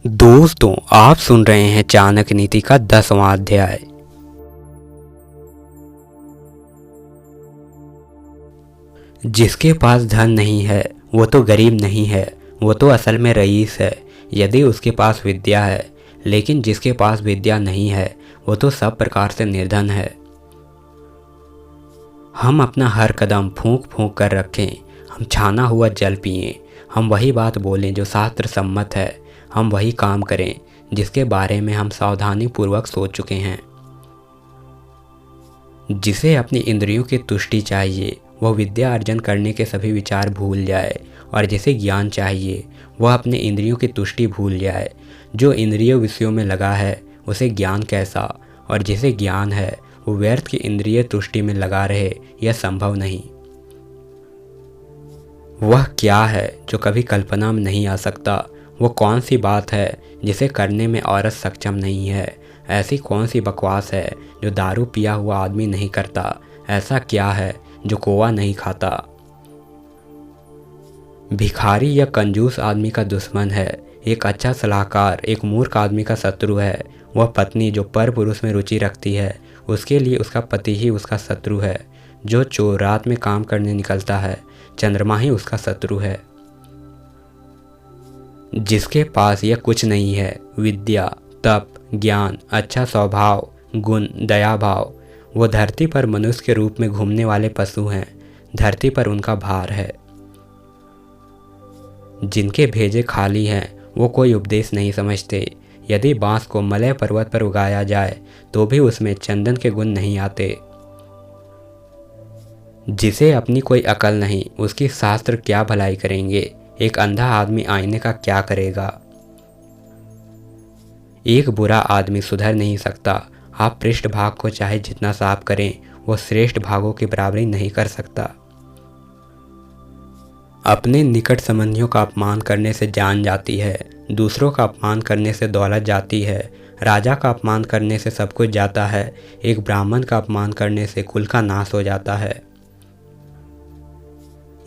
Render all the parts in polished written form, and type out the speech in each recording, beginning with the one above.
दोस्तों, आप सुन रहे हैं चाणक्य नीति का 10वां अध्याय। जिसके पास धन नहीं है वो तो गरीब नहीं है, वो तो असल में रईस है यदि उसके पास विद्या है। लेकिन जिसके पास विद्या नहीं है वो तो सब प्रकार से निर्धन है। हम अपना हर कदम फूंक फूंक कर रखें, हम छाना हुआ जल पिएं, हम वही बात बोलें जो शास्त्र सम्मत है, हम वही काम करें जिसके बारे में हम सावधानी पूर्वक सोच चुके हैं। जिसे अपनी इंद्रियों की तुष्टि चाहिए वह विद्या अर्जन करने के सभी विचार भूल जाए, और जिसे ज्ञान चाहिए वह अपने इंद्रियों की तुष्टि भूल जाए। जो इंद्रिय विषयों में लगा है उसे ज्ञान कैसा, और जिसे ज्ञान है वो व्यर्थ की इंद्रिय तुष्टि में लगा रहे, यह संभव नहीं। वह क्या है जो कभी कल्पना में नहीं आ सकता? वो कौन सी बात है जिसे करने में औरत सक्षम नहीं है? ऐसी कौन सी बकवास है जो दारू पिया हुआ आदमी नहीं करता? ऐसा क्या है जो कौवा नहीं खाता? भिखारी या कंजूस आदमी का दुश्मन है, एक अच्छा सलाहकार एक मूर्ख आदमी का शत्रु है। वह पत्नी जो पर पुरुष में रुचि रखती है उसके लिए उसका पति ही उसका शत्रु है। जो चोर रात में काम करने निकलता है चंद्रमा ही उसका शत्रु है। जिसके पास यह कुछ नहीं है, विद्या, तप, ज्ञान, अच्छा स्वभाव, गुण, दया भाव, वो धरती पर मनुष्य के रूप में घूमने वाले पशु हैं। धरती पर उनका भार है। जिनके भेजे खाली हैं वो कोई उपदेश नहीं समझते। यदि बांस को मलय पर्वत पर उगाया जाए तो भी उसमें चंदन के गुण नहीं आते। जिसे अपनी कोई अकल नहीं उसकी शास्त्र क्या भलाई करेंगे? एक अंधा आदमी आईने का क्या करेगा? एक बुरा आदमी सुधर नहीं सकता। आप पृष्ठ भाग को चाहे जितना साफ करें वो श्रेष्ठ भागों की बराबरी नहीं कर सकता। अपने निकट संबंधियों का अपमान करने से जान जाती है, दूसरों का अपमान करने से दौलत जाती है। राजा का अपमान करने से सब कुछ जाता है, एक ब्राह्मण का अपमान करने से कुल का नाश हो जाता है।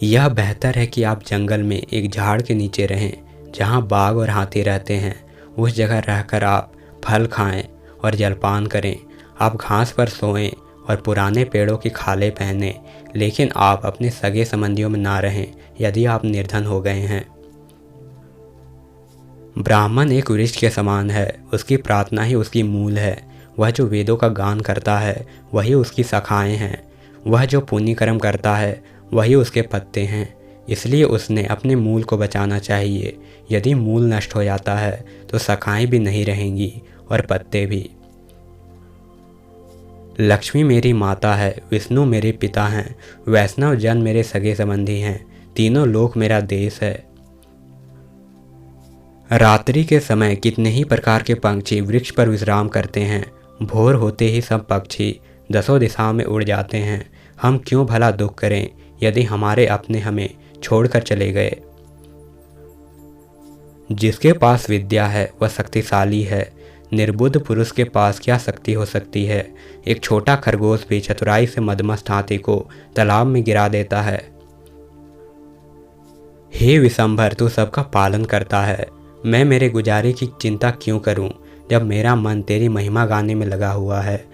यह बेहतर है कि आप जंगल में एक झाड़ के नीचे रहें जहाँ बाघ और हाथी रहते हैं। उस जगह रहकर आप फल खाएं और जलपान करें। आप घास पर सोएं और पुराने पेड़ों की खालें पहनें, लेकिन आप अपने सगे संबंधियों में ना रहें यदि आप निर्धन हो गए हैं। ब्राह्मण एक वृक्ष के समान है, उसकी प्रार्थना ही उसकी मूल है। वह जो वेदों का गान करता है वही उसकी शाखाएं हैं। वह जो पुण्य कर्म करता है वही उसके पत्ते हैं। इसलिए उसने अपने मूल को बचाना चाहिए। यदि मूल नष्ट हो जाता है तो शाखाएं भी नहीं रहेंगी और पत्ते भी। लक्ष्मी मेरी माता है, विष्णु मेरे पिता हैं, वैष्णव जन मेरे सगे संबंधी हैं, तीनों लोक मेरा देश है। रात्रि के समय कितने ही प्रकार के पंछी वृक्ष पर विश्राम करते हैं। भोर होते ही सब पक्षी दसों दिशाओं में उड़ जाते हैं। हम क्यों भला दुख करें यदि हमारे अपने हमें छोड़कर चले गए। जिसके पास विद्या है वह शक्तिशाली है। निर्बुद्ध पुरुष के पास क्या शक्ति हो सकती है? एक छोटा खरगोश भी चतुराई से मदमस्त हाथी को तालाब में गिरा देता है। हे विशंभर, तू सबका पालन करता है। मैं मेरे गुजारे की चिंता क्यों करूं जब मेरा मन तेरी महिमा गाने में लगा हुआ है।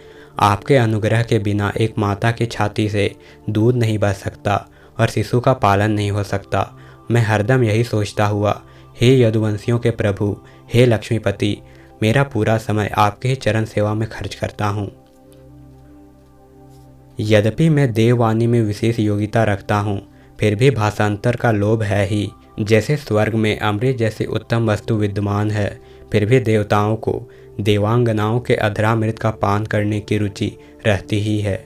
आपके अनुग्रह के बिना एक माता की छाती से दूध नहीं बह सकता और शिशु का पालन नहीं हो सकता। मैं हरदम यही सोचता हुआ, हे यदुवंशियों के प्रभु, हे लक्ष्मीपति, मेरा पूरा समय आपके ही चरण सेवा में खर्च करता हूँ। यद्यपि मैं देववाणी में विशेष योग्यता रखता हूँ फिर भी भाषांतर का लोभ है ही। जैसे स्वर्ग में अमृत जैसी उत्तम वस्तु विद्यमान है, फिर भी देवताओं को देवांगनाओं के अधरामृत का पान करने की रुचि रहती ही है।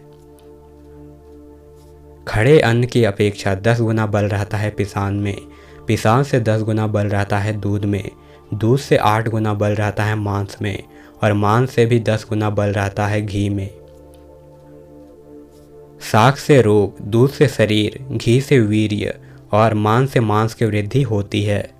खड़े अन्न की अपेक्षा 10 गुना बल रहता है पिसान में, पिसान से 10 गुना बल रहता है दूध में, दूध से 8 गुना बल रहता है मांस में, और मांस से भी 10 गुना बल रहता है घी में। शाक से रोग, दूध से शरीर, घी से वीर्य और मांस से मांस की वृद्धि होती है।